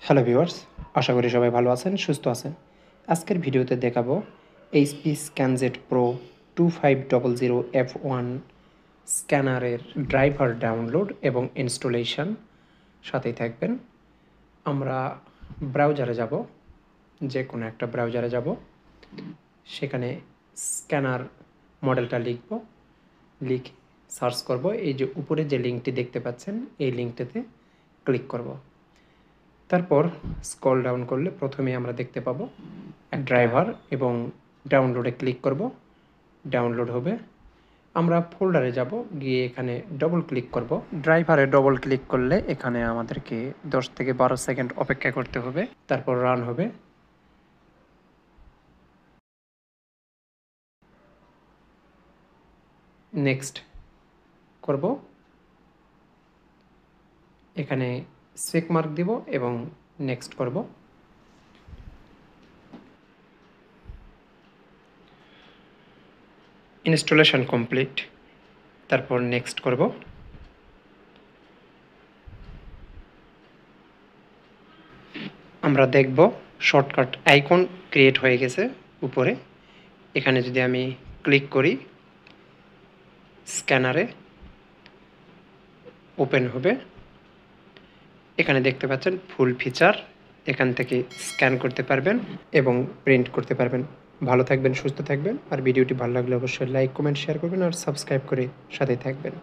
Hello viewers, আশা করি সবাই ভালো আছেন, সুস্থ আছেন। আজকের ভিডিওতে দেখাবো এইচপি স্ক্যানজেট প্রো 2500 F1 স্ক্যানারের ড্রাইভার ডাউনলোড এবং ইনস্টলেশন। সাথেই থাকবেন। আমরা ব্রাউজারে যাব, যে কোনো একটা ব্রাউজারে যাব, সেখানে স্ক্যানার মডেলটা লিখে সার্চ করব। এই যে উপরে যে লিঙ্কটি দেখতে পাচ্ছেন, এই লিঙ্কটিতে ক্লিক করব। তারপর স্ক্রল ডাউন করলে প্রথমে আমরা দেখতে পাবো ড্রাইভার এবং ডাউনলোডে ক্লিক করব। ডাউনলোড হবে। আমরা ফোল্ডারে যাব, গিয়ে এখানে ডবল ক্লিক করব। ড্রাইভারে ডবল ক্লিক করলে এখানে আমাদেরকে 10 থেকে 12 সেকেন্ড অপেক্ষা করতে হবে, তারপর রান হবে। নেক্সট করব। এখানে চেক মার্ক দিব এবং নেক্সট করব। ইনস্টলেশন কমপ্লিট, তারপর নেক্সট করব। আমরা দেখব শর্টকাট আইকন ক্রিয়েট হয়ে গেছে উপরে। এখানে যদি আমি ক্লিক করি, স্ক্যানারে ওপেন হবে। এখানে দেখতে পাচ্ছেন ফুল ফিচার, এখান থেকে স্ক্যান করতে পারবেন এবং প্রিন্ট করতে পারবেন। ভালো থাকবেন, সুস্থ থাকবেন। আর ভিডিওটি ভালো লাগলে অবশ্যই লাইক, কমেন্ট, শেয়ার করবেন আর সাবস্ক্রাইব করে সাথেই থাকবেন।